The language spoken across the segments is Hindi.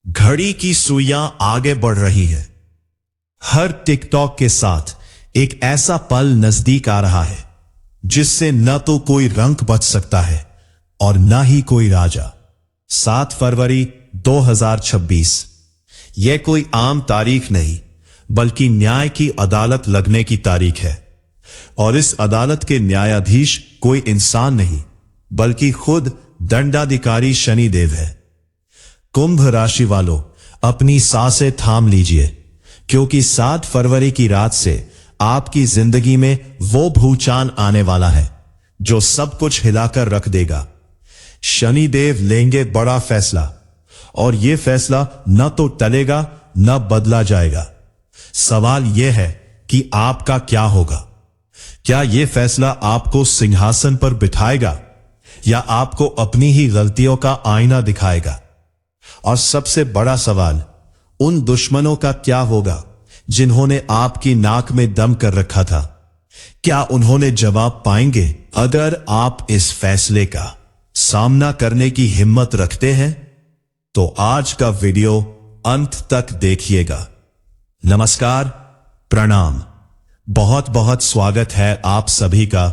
घड़ी की सुइयां आगे बढ़ रही है। हर टिकटॉक के साथ एक ऐसा पल नजदीक आ रहा है जिससे न तो कोई रंक बच सकता है और न ही कोई राजा। 7 फरवरी 2026 यह कोई आम तारीख नहीं बल्कि न्याय की अदालत लगने की तारीख है। और इस अदालत के न्यायाधीश कोई इंसान नहीं बल्कि खुद दंडाधिकारी शनिदेव है। कुंभ राशि वालों, अपनी सांसें थाम लीजिए, क्योंकि 7 फरवरी की रात से आपकी जिंदगी में वो भूचान आने वाला है जो सब कुछ हिलाकर रख देगा। शनिदेव लेंगे बड़ा फैसला और यह फैसला न तो टलेगा न बदला जाएगा। सवाल यह है कि आपका क्या होगा। क्या यह फैसला आपको सिंहासन पर बिठाएगा या आपको अपनी ही गलतियों का आईना दिखाएगा? और सबसे बड़ा सवाल, उन दुश्मनों का क्या होगा जिन्होंने आपकी नाक में दम कर रखा था? क्या उन्होंने जवाब पाएंगे? अगर आप इस फैसले का सामना करने की हिम्मत रखते हैं तो आज का वीडियो अंत तक देखिएगा। नमस्कार, प्रणाम, बहुत बहुत स्वागत है आप सभी का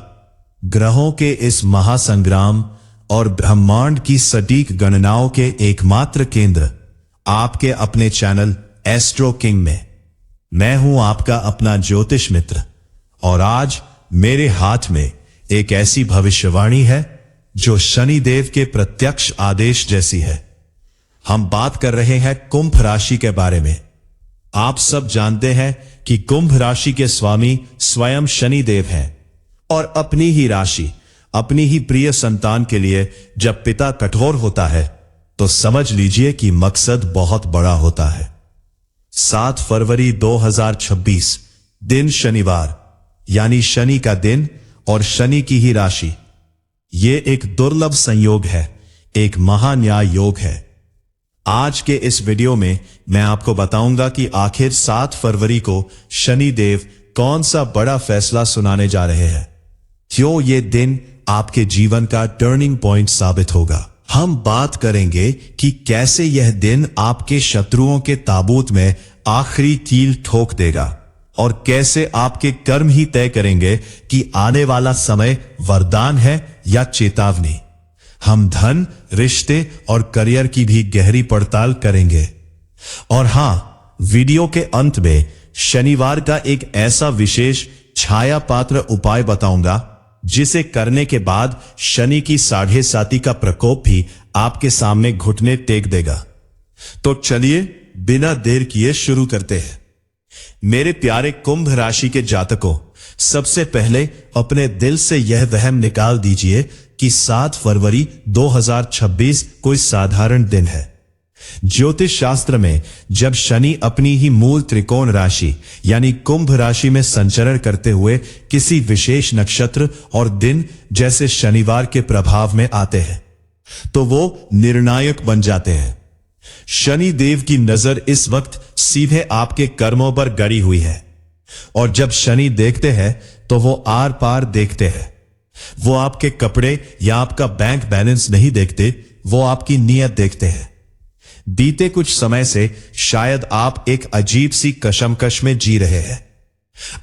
ग्रहों के इस महासंग्राम और ब्रह्मांड की सटीक गणनाओं के एकमात्र केंद्र आपके अपने चैनल एस्ट्रो किंग में। मैं हूं आपका अपना ज्योतिष मित्र और आज मेरे हाथ में एक ऐसी भविष्यवाणी है जो शनिदेव के प्रत्यक्ष आदेश जैसी है। हम बात कर रहे हैं कुंभ राशि के बारे में। आप सब जानते हैं कि कुंभ राशि के स्वामी स्वयं शनिदेव हैं और अपनी ही राशि, अपनी ही प्रिय संतान के लिए जब पिता कठोर होता है तो समझ लीजिए कि मकसद बहुत बड़ा होता है। 7 फरवरी 2026 दिन शनिवार, यानी शनि का दिन और शनि की ही राशि। यह एक दुर्लभ संयोग है, एक महान्याय योग है। आज के इस वीडियो में मैं आपको बताऊंगा कि आखिर 7 फरवरी को शनिदेव कौन सा बड़ा फैसला सुनाने जा रहे हैं। क्यों ये दिन आपके जीवन का टर्निंग पॉइंट साबित होगा। हम बात करेंगे कि कैसे यह दिन आपके शत्रुओं के ताबूत में आखिरी कील ठोक देगा और कैसे आपके कर्म ही तय करेंगे कि आने वाला समय वरदान है या चेतावनी। हम धन, रिश्ते और करियर की भी गहरी पड़ताल करेंगे। और हां, वीडियो के अंत में शनिवार का एक ऐसा विशेष छाया पात्र उपाय बताऊंगा जिसे करने के बाद शनि की 7.5 का प्रकोप भी आपके सामने घुटने टेक देगा। तो चलिए बिना देर किए शुरू करते हैं। मेरे प्यारे कुंभ राशि के जातकों, सबसे पहले अपने दिल से यह वहम निकाल दीजिए कि 7 फरवरी 2026 कोई साधारण दिन है। ज्योतिष शास्त्र में जब शनि अपनी ही मूल त्रिकोण राशि यानी कुंभ राशि में संचरण करते हुए किसी विशेष नक्षत्र और दिन जैसे शनिवार के प्रभाव में आते हैं तो वो निर्णायक बन जाते हैं। शनि देव की नजर इस वक्त सीधे आपके कर्मों पर गड़ी हुई है और जब शनि देखते हैं तो वो आर पार देखते हैं। वो आपके कपड़े या आपका बैंक बैलेंस नहीं देखते, वो आपकी नीयत देखते हैं। बीते कुछ समय से शायद आप एक अजीब सी कशमकश में जी रहे हैं।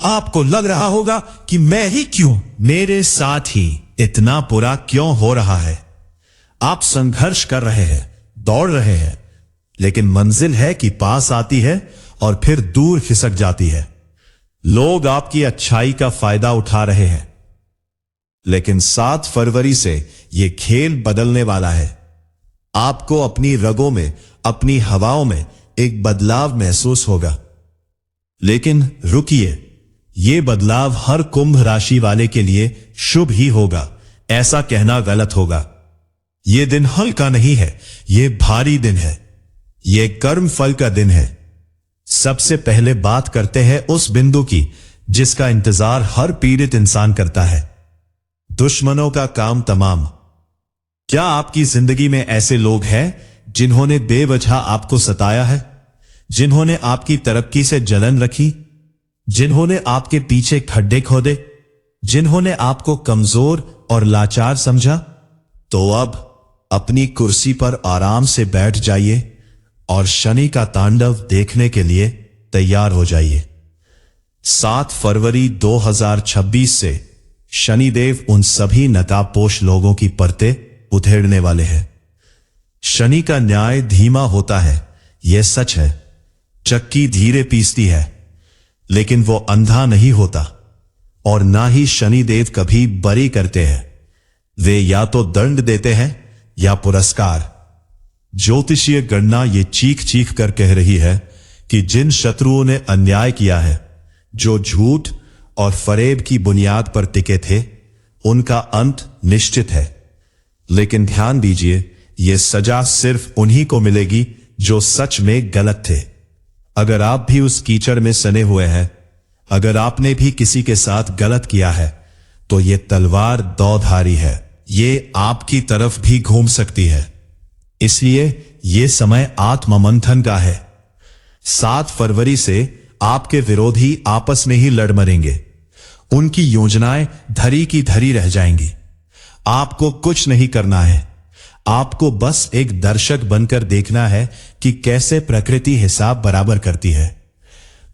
आपको लग रहा होगा कि मैं ही क्यों, मेरे साथ ही इतना बुरा क्यों हो रहा है। आप संघर्ष कर रहे हैं, दौड़ रहे हैं, लेकिन मंजिल है कि पास आती है और फिर दूर खिसक जाती है। लोग आपकी अच्छाई का फायदा उठा रहे हैं, लेकिन 7 फरवरी से यह खेल बदलने वाला है। आपको अपनी रगों में, अपनी हवाओं में एक बदलाव महसूस होगा। लेकिन रुकिए, यह बदलाव हर कुंभ राशि वाले के लिए शुभ ही होगा, ऐसा कहना गलत होगा। यह दिन हल्का नहीं है, यह भारी दिन है, यह कर्म फल का दिन है। सबसे पहले बात करते हैं उस बिंदु की जिसका इंतजार हर पीड़ित इंसान करता है, दुश्मनों का काम तमाम। क्या आपकी जिंदगी में ऐसे लोग हैं जिन्होंने बेवजह आपको सताया है, जिन्होंने आपकी तरक्की से जलन रखी, जिन्होंने आपके पीछे खड्डे खोदे, जिन्होंने आपको कमजोर और लाचार समझा? तो अब अपनी कुर्सी पर आराम से बैठ जाइए और शनि का तांडव देखने के लिए तैयार हो जाइए। 7 फरवरी 2026 से शनिदेव उन सभी नकाबपोश लोगों की परतें उधेड़ने वाले हैं। शनि का न्याय धीमा होता है, यह सच है। चक्की धीरे पीसती है, लेकिन वो अंधा नहीं होता। और ना ही शनिदेव कभी बरी करते हैं, वे या तो दंड देते हैं या पुरस्कार। ज्योतिषीय गणना ये चीख चीख कर कह रही है कि जिन शत्रुओं ने अन्याय किया है, जो झूठ और फरेब की बुनियाद पर टिके थे, उनका अंत निश्चित है। लेकिन ध्यान दीजिए, यह सजा सिर्फ उन्हीं को मिलेगी जो सच में गलत थे। अगर आप भी उस कीचड़ में सने हुए हैं, अगर आपने भी किसी के साथ गलत किया है, तो यह तलवार दौधारी है, ये आपकी तरफ भी घूम सकती है। इसलिए यह समय आत्ममंथन का है। 7 फरवरी से आपके विरोधी आपस में ही लड़ मरेंगे। उनकी योजनाएं धरी की धरी रह जाएंगी। आपको कुछ नहीं करना है, आपको बस एक दर्शक बनकर देखना है कि कैसे प्रकृति हिसाब बराबर करती है।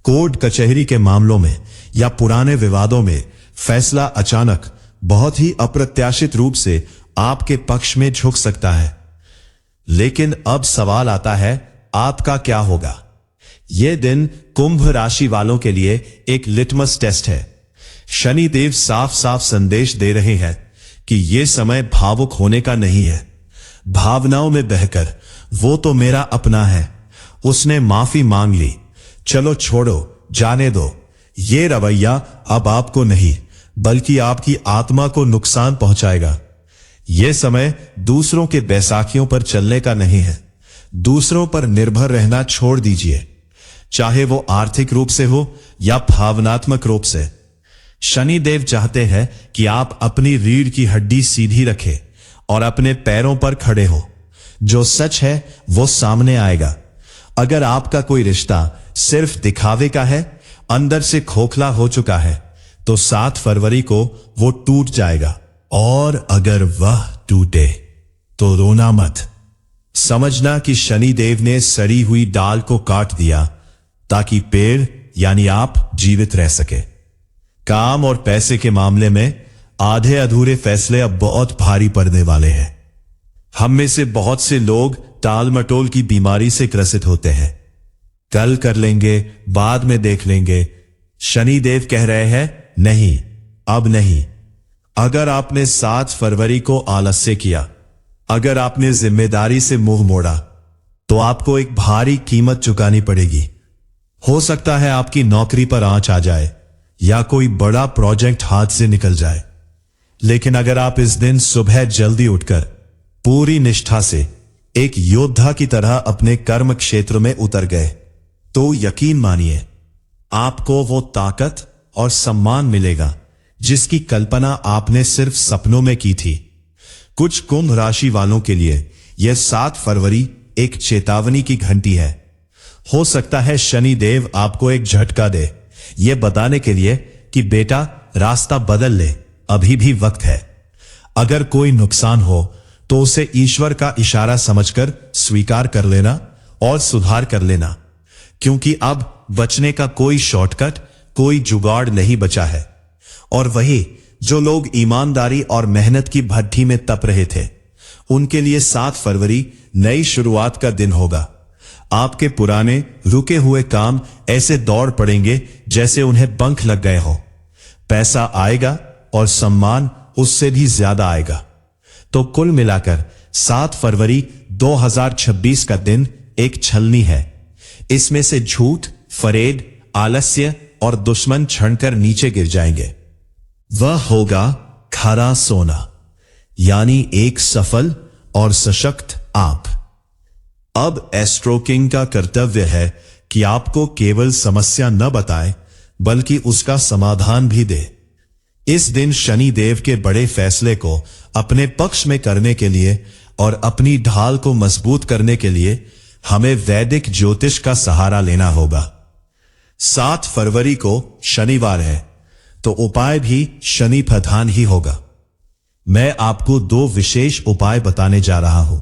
कोर्ट कचहरी के मामलों में या पुराने विवादों में फैसला अचानक, बहुत ही अप्रत्याशित रूप से आपके पक्ष में झुक सकता है। लेकिन अब सवाल आता है, आपका क्या होगा? यह दिन कुंभ राशि वालों के लिए एक लिटमस टेस्ट है। शनिदेव साफ साफ संदेश दे रहे हैं कि यह समय भावुक होने का नहीं है। भावनाओं में बहकर, वो तो मेरा अपना है, उसने माफी मांग ली, चलो छोड़ो, जाने दो, ये रवैया अब आपको नहीं बल्कि आपकी आत्मा को नुकसान पहुंचाएगा। यह समय दूसरों के बैसाखियों पर चलने का नहीं है। दूसरों पर निर्भर रहना छोड़ दीजिए, चाहे वो आर्थिक रूप से हो या भावनात्मक रूप से। शनिदेव चाहते हैं कि आप अपनी रीढ़ की हड्डी सीधी रखें और अपने पैरों पर खड़े हो। जो सच है वो सामने आएगा। अगर आपका कोई रिश्ता सिर्फ दिखावे का है, अंदर से खोखला हो चुका है, तो 7 फरवरी को वो टूट जाएगा। और अगर वह टूटे तो रोना मत। समझना कि शनिदेव ने सड़ी हुई डाल को काट दिया ताकि पेड़ यानी आप जीवित रह सके। काम और पैसे के मामले में आधे अधूरे फैसले अब बहुत भारी पड़ने वाले हैं। हम में से बहुत से लोग टाल मटोल की बीमारी से ग्रसित होते हैं। कल कर लेंगे, बाद में देख लेंगे। शनिदेव कह रहे हैं, नहीं, अब नहीं। अगर आपने 7 फरवरी को आलस्य किया, अगर आपने जिम्मेदारी से मुंह मोड़ा, तो आपको एक भारी कीमत चुकानी पड़ेगी। हो सकता है आपकी नौकरी पर आंच आ जाए या कोई बड़ा प्रोजेक्ट हाथ से निकल जाए। लेकिन अगर आप इस दिन सुबह जल्दी उठकर पूरी निष्ठा से एक योद्धा की तरह अपने कर्म क्षेत्र में उतर गए, तो यकीन मानिए आपको वो ताकत और सम्मान मिलेगा जिसकी कल्पना आपने सिर्फ सपनों में की थी। कुछ कुंभ राशि वालों के लिए यह 7 फरवरी एक चेतावनी की घंटी है। हो सकता है शनिदेव आपको एक झटका दे, यह बताने के लिए कि बेटा रास्ता बदल ले, अभी भी वक्त है। अगर कोई नुकसान हो तो उसे ईश्वर का इशारा समझकर स्वीकार कर लेना और सुधार कर लेना, क्योंकि अब बचने का कोई शॉर्टकट, कोई जुगाड़ नहीं बचा है। और वही जो लोग ईमानदारी और मेहनत की भट्ठी में तप रहे थे, उनके लिए 7 फरवरी नई शुरुआत का दिन होगा। आपके पुराने रुके हुए काम ऐसे दौड़ पड़ेंगे जैसे उन्हें पंख लग गए हो। पैसा आएगा और सम्मान उससे भी ज्यादा आएगा। तो कुल मिलाकर 7 फरवरी 2026 का दिन एक छलनी है। इसमें से झूठ, फरेब, आलस्य और दुश्मन छणकर नीचे गिर जाएंगे। वह होगा खरा सोना, यानी एक सफल और सशक्त आप। अब एस्ट्रो किंग का कर्तव्य है कि आपको केवल समस्या न बताए बल्कि उसका समाधान भी दे। इस दिन शनि देव के बड़े फैसले को अपने पक्ष में करने के लिए और अपनी ढाल को मजबूत करने के लिए हमें वैदिक ज्योतिष का सहारा लेना होगा। 7 फरवरी को शनिवार है, तो उपाय भी शनि प्रधान ही होगा। मैं आपको 2 विशेष उपाय बताने जा रहा हूं।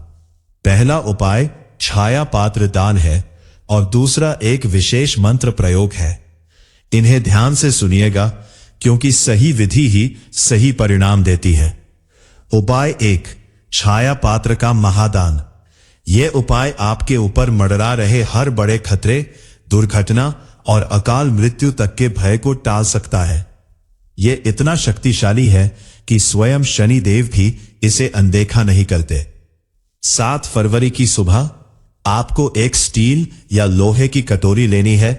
पहला उपाय छाया पात्र दान है और दूसरा एक विशेष मंत्र प्रयोग है। इन्हें ध्यान से सुनिएगा क्योंकि सही विधि ही सही परिणाम देती है। उपाय 1, छाया पात्र का महादान। यह उपाय आपके ऊपर मंडरा रहे हर बड़े खतरे, दुर्घटना और अकाल मृत्यु तक के भय को टाल सकता है। यह इतना शक्तिशाली है कि स्वयं शनिदेव भी इसे अनदेखा नहीं करते। 7 फरवरी की सुबह आपको एक स्टील या लोहे की कटोरी लेनी है,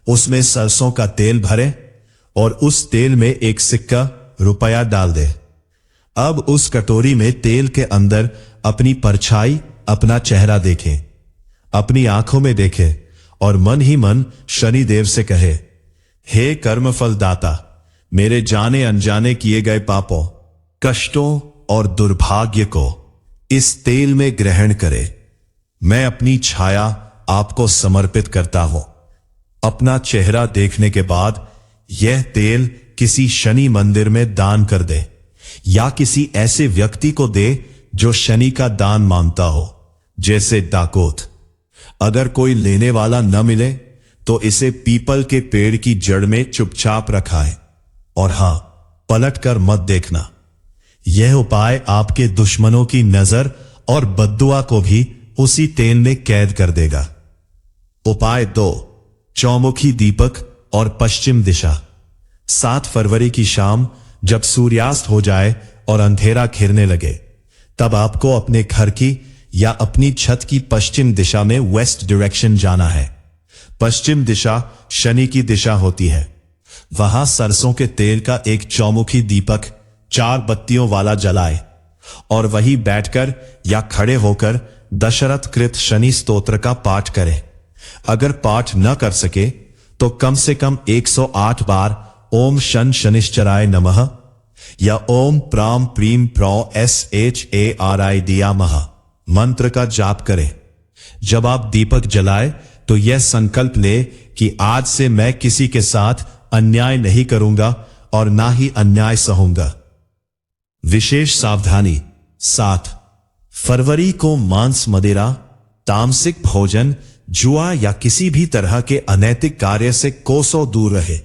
उसमें सरसों का तेल भरें और उस तेल में एक सिक्का रुपया डाल दे। अब उस कटोरी में तेल के अंदर अपनी परछाई, अपना चेहरा देखें, अपनी आंखों में देखें और मन ही मन शनिदेव से कहे, हे कर्मफल दाता, मेरे जाने अनजाने किए गए पापों, कष्टों और दुर्भाग्य को इस तेल में ग्रहण करे। मैं अपनी छाया आपको समर्पित करता हूं। अपना चेहरा देखने के बाद यह तेल किसी शनि मंदिर में दान कर दे या किसी ऐसे व्यक्ति को दे जो शनि का दान मांगता हो, जैसे डाकोत। अगर कोई लेने वाला न मिले तो इसे पीपल के पेड़ की जड़ में चुपचाप रखाए और हां, पलटकर मत देखना। यह उपाय आपके दुश्मनों की नजर और बद्दुआ को भी उसी तेल में कैद कर देगा। उपाय 2, चौमुखी दीपक और पश्चिम दिशा। 7 फरवरी की शाम जब सूर्यास्त हो जाए और अंधेरा घिरने लगे, तब आपको अपने घर की या अपनी छत की पश्चिम दिशा में वेस्ट डायरेक्शन जाना है। पश्चिम दिशा शनि की दिशा होती है। वहां सरसों के तेल का एक चौमुखी दीपक 4 बत्तियों वाला जलाए और वहीं बैठकर या खड़े होकर दशरथ कृत शनि स्तोत्र का पाठ करें। अगर पाठ न कर सके तो कम से कम 108 बार ओम शन शनिश्चराय नमः या ओम प्राम प्रीम प्रो SHARIDYAMAH मंत्र का जाप करें। जब आप दीपक जलाए तो यह संकल्प ले कि आज से मैं किसी के साथ अन्याय नहीं करूंगा और ना ही अन्याय सहूंगा। विशेष सावधानी। 7 फरवरी को मांस, मदिरा, तामसिक भोजन, जुआ या किसी भी तरह के अनैतिक कार्य से कोसों दूर रहे।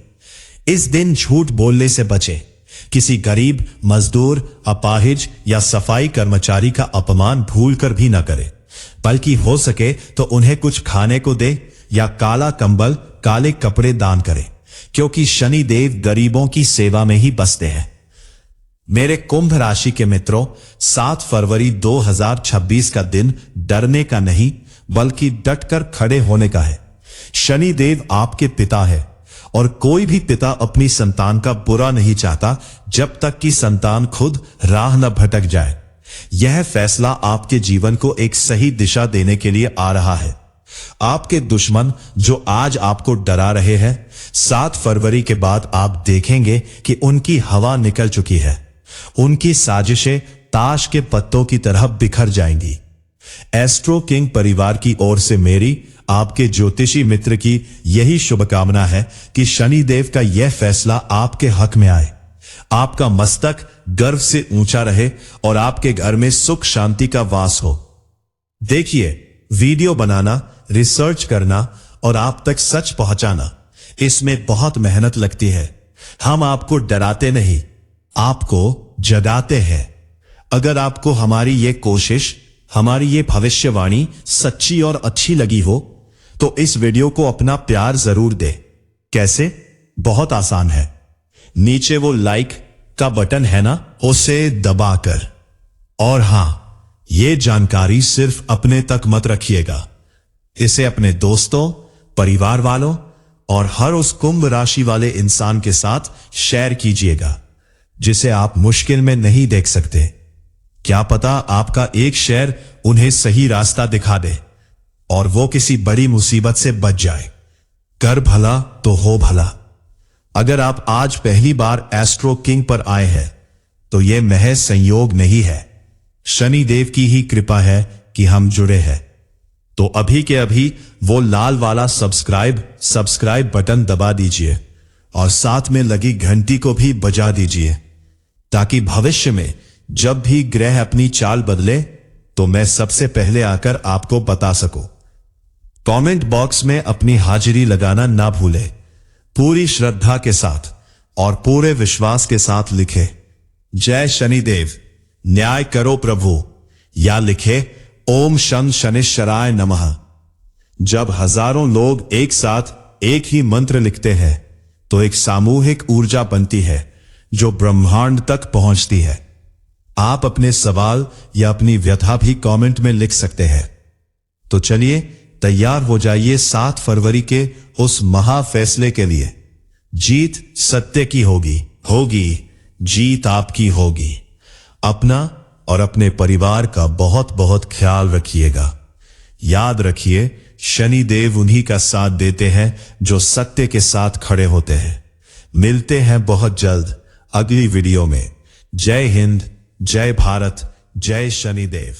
इस दिन झूठ बोलने से बचे। किसी गरीब, मजदूर, अपाहिज या सफाई कर्मचारी का अपमान भूलकर भी न करे, बल्कि हो सके तो उन्हें कुछ खाने को दे या काला कंबल, काले कपड़े दान करे, क्योंकि शनिदेव गरीबों की सेवा में ही बसते हैं। मेरे कुंभ राशि के मित्रों, 7 फरवरी 2026 का दिन डरने का नहीं बल्कि डटकर खड़े होने का है। शनिदेव आपके पिता है और कोई भी पिता अपनी संतान का बुरा नहीं चाहता जब तक कि संतान खुद राह न भटक जाए। यह फैसला आपके जीवन को एक सही दिशा देने के लिए आ रहा है। आपके दुश्मन जो आज आपको डरा रहे हैं, 7 फरवरी के बाद आप देखेंगे कि उनकी हवा निकल चुकी है। उनकी साजिशें ताश के पत्तों की तरह बिखर जाएंगी। एस्ट्रो किंग परिवार की ओर से मेरी आपके ज्योतिषी मित्र की यही शुभकामना है कि शनिदेव का यह फैसला आपके हक में आए, आपका मस्तक गर्व से ऊंचा रहे और आपके घर में सुख शांति का वास हो। देखिए, वीडियो बनाना, रिसर्च करना और आप तक सच पहुंचाना, इसमें बहुत मेहनत लगती है। हम आपको डराते नहीं, आपको जगाते हैं। अगर आपको हमारी ये कोशिश, हमारी ये भविष्यवाणी सच्ची और अच्छी लगी हो तो इस वीडियो को अपना प्यार जरूर दे। कैसे? बहुत आसान है। नीचे वो लाइक का बटन है ना, उसे दबाकर। और हां, ये जानकारी सिर्फ अपने तक मत रखिएगा, इसे अपने दोस्तों, परिवार वालों और हर उस कुंभ राशि वाले इंसान के साथ शेयर कीजिएगा जिसे आप मुश्किल में नहीं देख सकते। क्या पता आपका एक शेयर उन्हें सही रास्ता दिखा दे और वो किसी बड़ी मुसीबत से बच जाए। कर भला तो हो भला। अगर आप आज पहली बार एस्ट्रो किंग पर आए हैं तो यह महज संयोग नहीं है, शनिदेव की ही कृपा है कि हम जुड़े हैं। तो अभी के अभी वो लाल वाला सब्सक्राइब बटन दबा दीजिए और साथ में लगी घंटी को भी बजा दीजिए, ताकि भविष्य में जब भी ग्रह अपनी चाल बदले तो मैं सबसे पहले आकर आपको बता सकूं। कमेंट बॉक्स में अपनी हाजिरी लगाना ना भूले। पूरी श्रद्धा के साथ और पूरे विश्वास के साथ लिखे जय शनिदेव, न्याय करो प्रभु, या लिखे ओम शं शनिश्चराय नमः। जब हजारों लोग एक साथ एक ही मंत्र लिखते हैं तो एक सामूहिक ऊर्जा बनती है जो ब्रह्मांड तक पहुंचती है। आप अपने सवाल या अपनी व्यथा भी कमेंट में लिख सकते हैं। तो चलिए तैयार हो जाइए 7 फरवरी के उस महा फैसले के लिए। जीत सत्य की होगी, जीत आपकी होगी। अपना और अपने परिवार का बहुत बहुत ख्याल रखिएगा। याद रखिए, शनिदेव उन्हीं का साथ देते हैं जो सत्य के साथ खड़े होते हैं। मिलते हैं बहुत जल्द अगली वीडियो में। जय हिंद, जय भारत, जय शनिदेव।